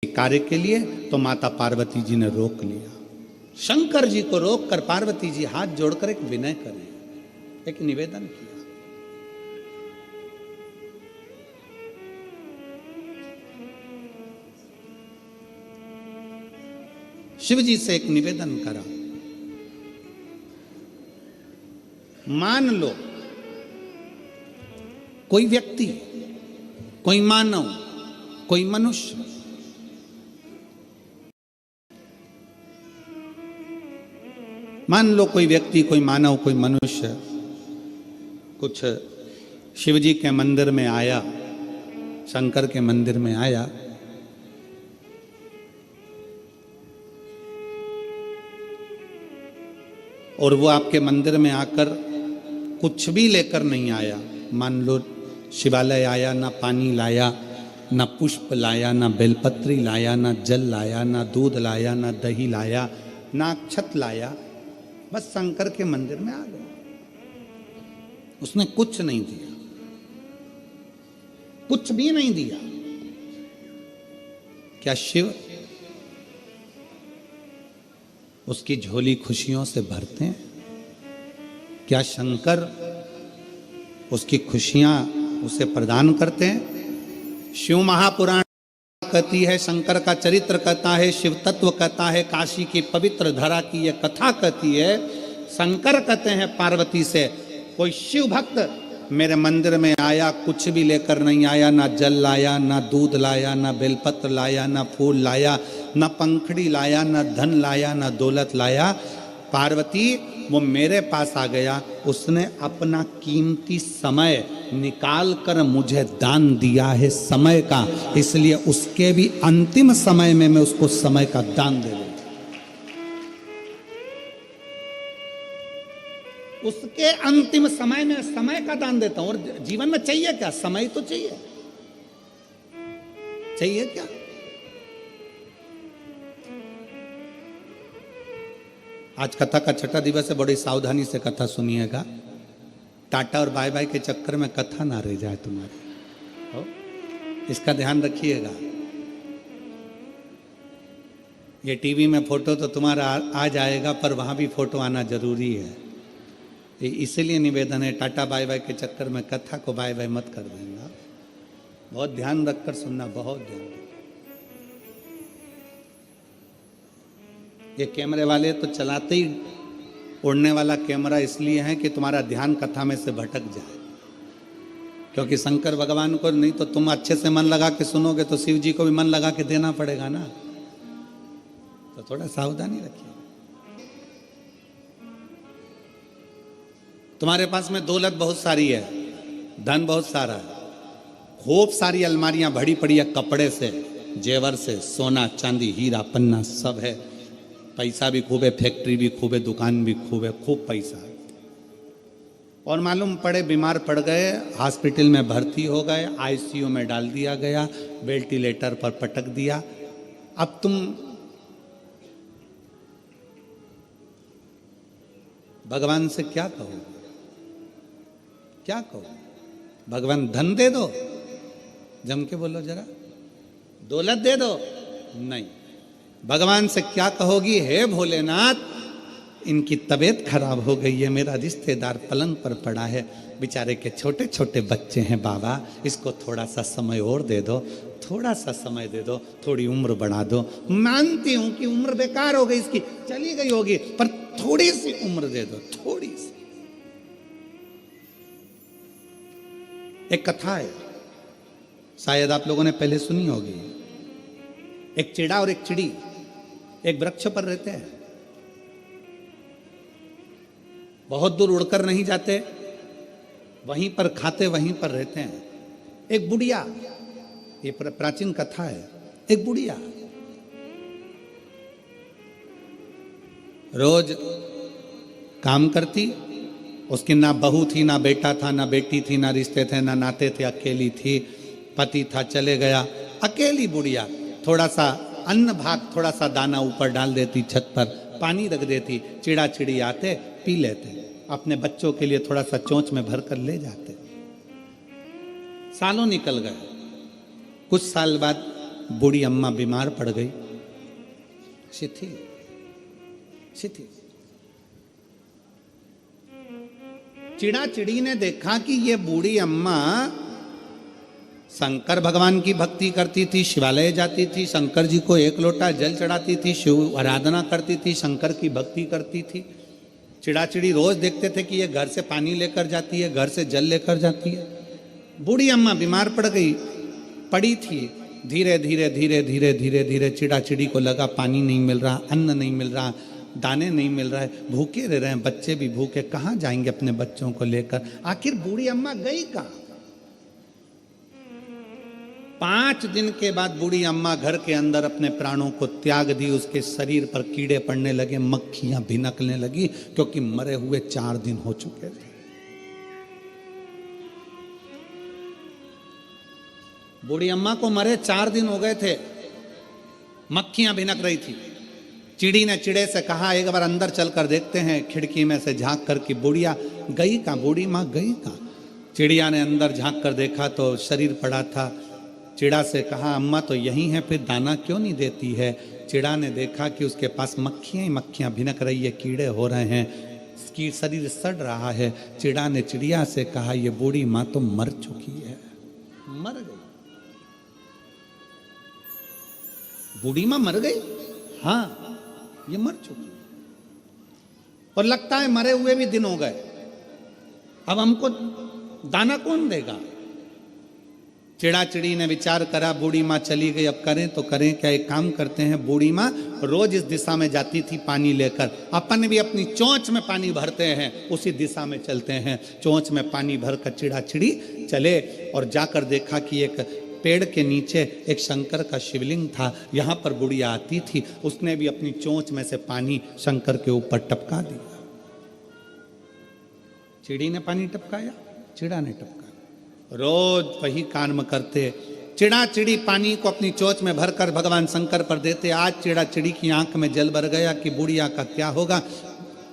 कार्य के लिए, तो माता पार्वती जी ने रोक लिया। शंकर जी को रोककर पार्वती जी हाथ जोड़कर एक विनय करें, एक निवेदन किया। शिव जी से एक निवेदन करा, मान लो कोई व्यक्ति, कोई मानव, कोई मनुष्य मान लो कोई व्यक्ति, कोई मानव, कोई मनुष्य कुछ शिव जी के मंदिर में आया, शंकर के मंदिर में आया, और वो आपके मंदिर में आकर कुछ भी लेकर नहीं आया। मान लो शिवालय आया, ना पानी लाया, ना पुष्प लाया, ना बेलपत्री लाया, ना जल लाया, ना दूध लाया, ना दही लाया, ना अक्षत लाया, बस शंकर के मंदिर में आ गया। उसने कुछ नहीं दिया, कुछ भी नहीं दिया। क्या शिव उसकी झोली खुशियों से भरते हैं? क्या शंकर उसकी खुशियां उसे प्रदान करते हैं? शिव महापुराण कहती है, शंकर का चरित्र कहता है, शिव तत्व कहता है, काशी की पवित्र धरा की यह कथा कहती है। शंकर कहते हैं पार्वती से, कोई शिव भक्त मेरे मंदिर में आया, कुछ भी लेकर नहीं आया, ना जल लाया, ना दूध लाया, ना बेलपत्र लाया, ना फूल लाया, ना पंखड़ी लाया, ना धन लाया, ना दौलत लाया। पार्वती वो मेरे पास आ गया, उसने अपना कीमती समय निकाल कर मुझे दान दिया है समय का, इसलिए उसके भी अंतिम समय में मैं उसको समय का दान दे दूं। उसके अंतिम समय में समय का दान देता हूं। और जीवन में चाहिए क्या? समय तो चाहिए, चाहिए क्या? आज कथा का छठा दिवस है, बड़ी सावधानी से कथा सुनिएगा। टाटा और बाय बाय के चक्कर में कथा ना रह जाए तुम्हारी, इसका ध्यान रखिएगा। ये टीवी में फोटो तो तुम्हारा आ जाएगा, पर वहां भी फोटो आना जरूरी है। इसीलिए निवेदन है, टाटा बाय बाय के चक्कर में कथा को बाय बाय मत कर देना। बहुत ध्यान रखकर सुनना, बहुत ध्यान। ये कैमरे वाले तो चलाते ही उड़ने वाला कैमरा इसलिए है कि तुम्हारा ध्यान कथा में से भटक जाए, क्योंकि शंकर भगवान को नहीं तो तुम अच्छे से मन लगा के सुनोगे तो शिव जी को भी मन लगा के देना पड़ेगा ना, तो थोड़ा सावधानी रखिए। तुम्हारे पास में दौलत बहुत सारी है, धन बहुत सारा है, खूब सारी अलमारियां भरी पड़ी है कपड़े से, जेवर से, सोना चांदी हीरा पन्ना सब है, पैसा भी खूब है, फैक्ट्री भी खूब है, दुकान भी खूब है, खूब पैसा है। और मालूम पड़े बीमार पड़ गए, हॉस्पिटल में भर्ती हो गए, आईसीयू में डाल दिया गया, वेंटिलेटर पर पटक दिया। अब तुम भगवान से क्या कहो? क्या कहो? भगवान धन दे दो, जम के बोलो जरा, दौलत दे दो, नहीं। भगवान से क्या कहोगी? हे भोलेनाथ, इनकी तबीयत खराब हो गई है, मेरा रिश्तेदार पलंग पर पड़ा है, बेचारे के छोटे छोटे बच्चे हैं बाबा, इसको थोड़ा सा समय और दे दो, थोड़ा सा समय दे दो, थोड़ी उम्र बढ़ा दो। मानती हूं कि उम्र बेकार हो गई इसकी, चली गई होगी, पर थोड़ी सी उम्र दे दो, थोड़ी सी। एक कथा है, शायद आप लोगों ने पहले सुनी होगी। एक चिड़ा और एक चिड़ी एक वृक्ष पर रहते हैं, बहुत दूर उड़कर नहीं जाते, वहीं पर खाते वहीं पर रहते हैं। एक बुढ़िया, ये प्राचीन कथा है, एक बुढ़िया रोज काम करती, उसकी ना बहू थी, ना बेटा था, ना बेटी थी, ना रिश्ते थे, ना नाते थे, अकेली थी, पति था चले गया, अकेली बुढ़िया। थोड़ा सा अन्न भाग, थोड़ा सा दाना ऊपर डाल देती, छत पर पानी रख देती, चिड़ा चिड़ी आते पी लेते, अपने बच्चों के लिए थोड़ा सा चोंच में भर कर ले जाते। सालों निकल गए। कुछ साल बाद बूढ़ी अम्मा बीमार पड़ गई, शिथिल शिथिल। चिड़ा चिड़ी ने देखा कि ये बूढ़ी अम्मा शंकर भगवान की भक्ति करती थी, शिवालय जाती थी, शंकर जी को एक लोटा जल चढ़ाती थी, शिव आराधना करती थी, शंकर की भक्ति करती थी। चिड़ा चिड़ी रोज देखते थे कि ये घर से पानी लेकर जाती है, घर से जल लेकर जाती है। बूढ़ी अम्मा बीमार पड़ गई, पड़ी थी। धीरे धीरे धीरे धीरे धीरे धीरे चिड़ा चिड़ी को लगा पानी नहीं मिल रहा, अन्न नहीं मिल रहा, दाने नहीं मिल रहा है, भूखे रह रहे हैं, बच्चे भी भूखे, कहाँ जाएंगे अपने बच्चों को लेकर। आखिर बूढ़ी अम्मा गई कहाँ? 5 दिन के बाद बूढ़ी अम्मा घर के अंदर अपने प्राणों को त्याग दी। उसके शरीर पर कीड़े पड़ने लगे, मक्खियां भिनकने लगी, क्योंकि मरे हुए 4 दिन हो चुके थे। बूढ़ी अम्मा को मरे 4 दिन हो गए थे, मक्खियां भिनक रही थी। चिड़ी ने चिड़े से कहा एक बार अंदर चलकर देखते हैं, खिड़की में से झांक कर कि बुढ़िया गई कहाँ, बूढ़ी माँ गई कहाँ। चिड़िया ने अंदर झांक कर देखा तो शरीर पड़ा था। चिड़ा से कहा अम्मा तो यही है, फिर दाना क्यों नहीं देती है। चिड़ा ने देखा कि उसके पास मक्खियां ही मक्खियां भिनक रही है, कीड़े हो रहे हैं, इसकी शरीर सड़ रहा है। चिड़ा ने चिड़िया से कहा ये बूढ़ी माँ तो मर चुकी है, मर गई। बूढ़ी माँ मर गई? हाँ, ये मर चुकी और लगता है मरे हुए भी दिन हो गए। अब हमको दाना कौन देगा? चिड़ा चिड़ी ने विचार करा, बूढ़ी माँ चली गई, अब करें तो करें क्या। एक काम करते हैं, बूढ़ी माँ रोज इस दिशा में जाती थी पानी लेकर, अपन भी अपनी चोंच में पानी भरते हैं, उसी दिशा में चलते हैं। चोंच में पानी भरकर चिड़ा चिड़ी चले और जाकर देखा कि एक पेड़ के नीचे एक शंकर का शिवलिंग था। यहाँ पर बुढ़िया आती थी, उसने भी अपनी चोंच में से पानी शंकर के ऊपर टपका दिया। चिड़ी ने पानी टपकाया, चिड़ा ने टपकाया। रोज वही कर्म करते। चिड़ा चिड़ी पानी को अपनी चोंच में भरकर भगवान शंकर पर देते। आज चिड़ा चिड़ी की आंख में जल भर गया कि बुढ़िया का क्या होगा।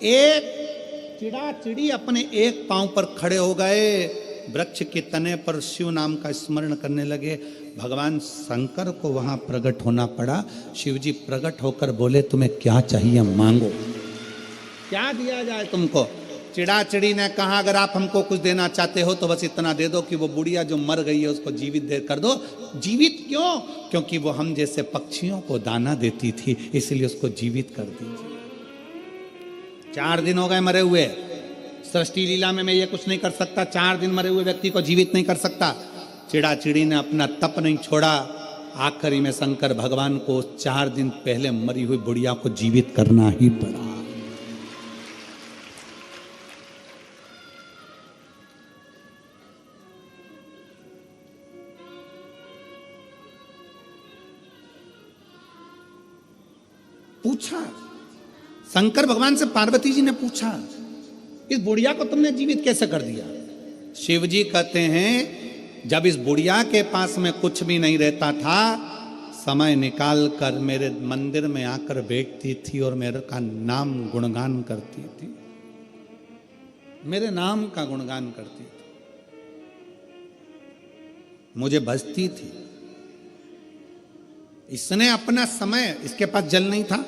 एक चिड़ा चिड़ी अपने एक पांव पर खड़े हो गए, वृक्ष के तने पर शिव नाम का स्मरण करने लगे। भगवान शंकर को वहां प्रकट होना पड़ा। शिव जी प्रकट होकर बोले तुम्हें क्या चाहिए मांगो, क्या दिया जाए तुमको। चिड़ा चिड़ी ने कहा अगर आप हमको कुछ देना चाहते हो तो बस इतना दे दो कि वो बुढ़िया जो मर गई है उसको जीवित दे कर दो। जीवित क्यों? क्योंकि वो हम जैसे पक्षियों को दाना देती थी, इसलिए उसको जीवित कर दीजिए। 4 दिन हो गए मरे हुए, सृष्टि लीला में मैं ये कुछ नहीं कर सकता, 4 दिन मरे हुए व्यक्ति को जीवित नहीं कर सकता। चिड़ा चिड़ी ने अपना तप नहीं छोड़ा। आखिरी में शंकर भगवान को 4 दिन पहले मरी हुई बुढ़िया को जीवित करना ही पड़ा। पूछा शंकर भगवान से, पार्वती जी ने पूछा इस बुढ़िया को तुमने जीवित कैसे कर दिया। शिव जी कहते हैं जब इस बुढ़िया के पास में कुछ भी नहीं रहता था, समय निकाल कर मेरे मंदिर में आकर बैठती थी और मेरे का नाम गुणगान करती थी, मेरे नाम का गुणगान करती थी, मुझे भजती थी। इसने अपना समय, इसके पास जल नहीं था,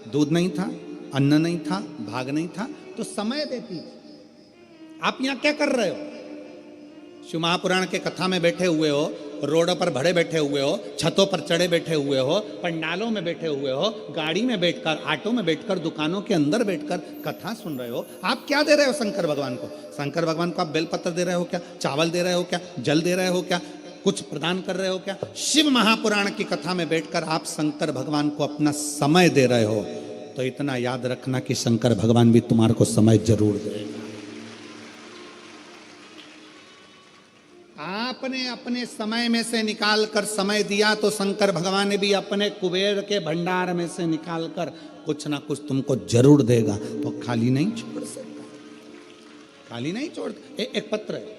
दूध नहीं था, अन्न नहीं था, भाग नहीं था, तो समय देती। आप यहां क्या कर रहे हो? शिव महापुराण के कथा में बैठे हुए हो, रोडों पर भड़े बैठे हुए हो, छतों पर चढ़े बैठे हुए हो, पंडालों में बैठे हुए हो, गाड़ी में बैठकर, ऑटो में बैठकर, दुकानों के अंदर बैठकर कथा सुन रहे हो। आप क्या दे रहे हो शंकर भगवान को? शंकर भगवान को आप बेलपत्र दे रहे हो क्या? चावल दे रहे हो क्या? जल दे रहे हो क्या? कुछ प्रदान कर रहे हो क्या? शिव महापुराण की कथा में बैठकर आप शंकर भगवान को अपना समय दे रहे हो, तो इतना याद रखना कि शंकर भगवान भी तुम्हारे को समय जरूर देगा। आपने अपने समय में से निकाल कर समय दिया तो शंकर भगवान ने भी अपने कुबेर के भंडार में से निकाल कर कुछ ना कुछ तुमको जरूर देगा। तो खाली नहीं छोड़ सकता, खाली नहीं छोड़। एक पत्र है,